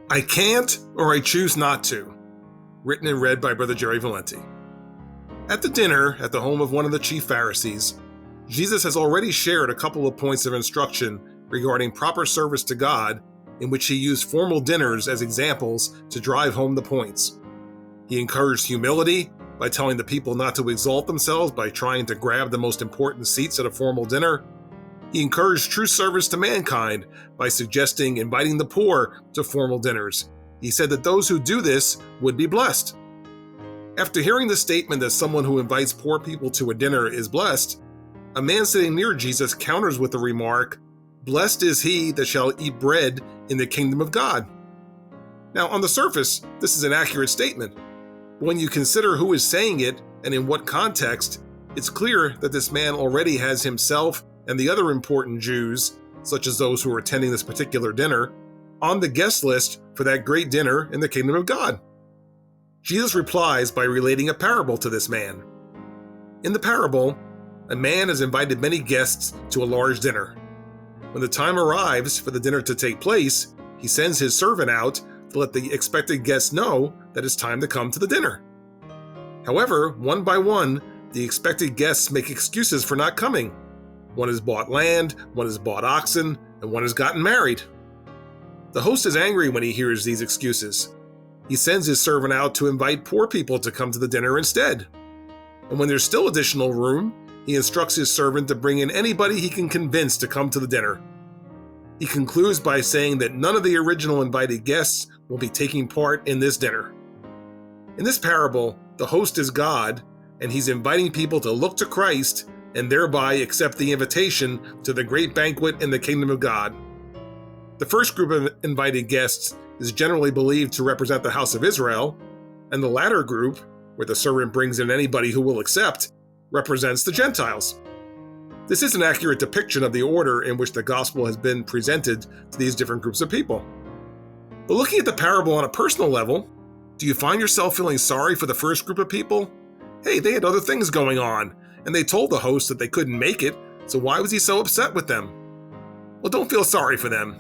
I can't or I choose not to. Written and read by Brother Jerry Valenti. At the dinner at the home of one of the chief Pharisees, Jesus has already shared a couple of points of instruction regarding proper service to God, in which he used formal dinners as examples to drive home the points. He encouraged humility by telling the people not to exalt themselves by trying to grab the most important seats at a formal dinner. He encouraged true service to mankind by suggesting inviting the poor to formal dinners. He said that those who do this would be blessed. After hearing the statement that someone who invites poor people to a dinner is blessed, a man sitting near Jesus counters with the remark, "Blessed is he that shall eat bread in the kingdom of God." Now, on the surface, this is an accurate statement. But when you consider who is saying it and in what context, it's clear that this man already has himself and the other important Jews, such as those who are attending this particular dinner, on the guest list for that great dinner in the kingdom of God. Jesus replies by relating a parable to this man. In the parable, a man has invited many guests to a large dinner. When the time arrives for the dinner to take place, he sends his servant out to let the expected guests know that it's time to come to the dinner. However, one by one, the expected guests make excuses for not coming. One has bought land, one has bought oxen, and one has gotten married. The host is angry when he hears these excuses. He sends his servant out to invite poor people to come to the dinner instead. And when there's still additional room, he instructs his servant to bring in anybody he can convince to come to the dinner. He concludes by saying that none of the original invited guests will be taking part in this dinner. In this parable, the host is God, and he's inviting people to look to Christ and thereby accept the invitation to the great banquet in the kingdom of God. The first group of invited guests is generally believed to represent the house of Israel, and the latter group, where the servant brings in anybody who will accept, represents the Gentiles. This is an accurate depiction of the order in which the gospel has been presented to these different groups of people. But looking at the parable on a personal level, do you find yourself feeling sorry for the first group of people? Hey, they had other things going on, and they told the host that they couldn't make it, so why was he so upset with them? Well, don't feel sorry for them.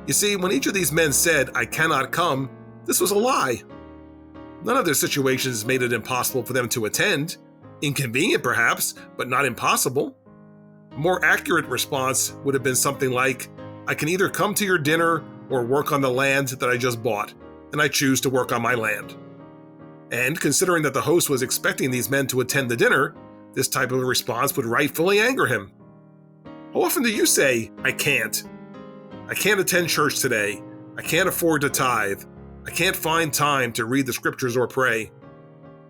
You see, when each of these men said, "I cannot come," this was a lie. None of their situations made it impossible for them to attend. Inconvenient, perhaps, but not impossible. A more accurate response would have been something like, "I can either come to your dinner or work on the land that I just bought, and I choose to work on my land." And considering that the host was expecting these men to attend the dinner, this type of a response would rightfully anger him. How often do you say, "I can't"? I can't attend church today. I can't afford to tithe. I can't find time to read the scriptures or pray.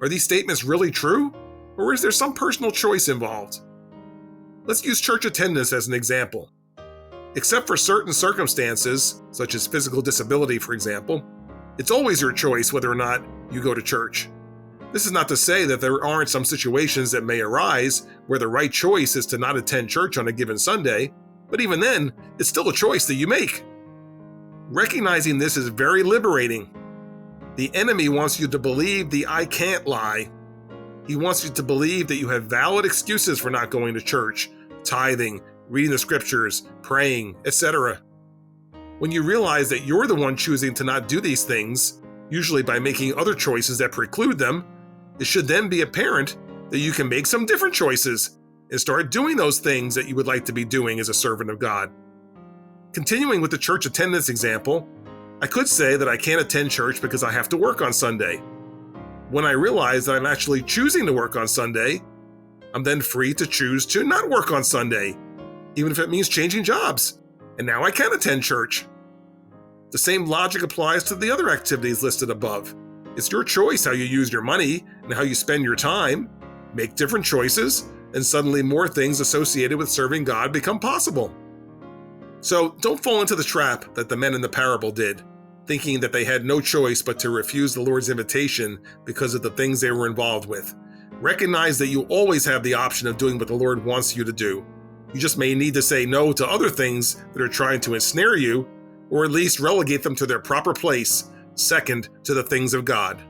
Are these statements really true? Or is there some personal choice involved? Let's use church attendance as an example. Except for certain circumstances, such as physical disability, for example, it's always your choice whether or not you go to church. This is not to say that there aren't some situations that may arise where the right choice is to not attend church on a given Sunday, but even then, it's still a choice that you make. Recognizing this is very liberating. The enemy wants you to believe the "I can't" lie. He wants you to believe that you have valid excuses for not going to church, tithing, reading the scriptures, praying, etc. When you realize that you're the one choosing to not do these things, usually by making other choices that preclude them, it should then be apparent that you can make some different choices and start doing those things that you would like to be doing as a servant of God. Continuing with the church attendance example, I could say that I can't attend church because I have to work on Sunday. When I realize that I'm actually choosing to work on Sunday, I'm then free to choose to not work on Sunday, even if it means changing jobs, and now I can attend church. The same logic applies to the other activities listed above. It's your choice how you use your money and how you spend your time. Make different choices, and suddenly more things associated with serving God become possible. So don't fall into the trap that the men in the parable did, thinking that they had no choice but to refuse the Lord's invitation because of the things they were involved with. Recognize that you always have the option of doing what the Lord wants you to do. You just may need to say no to other things that are trying to ensnare you, or at least relegate them to their proper place, second to the things of God.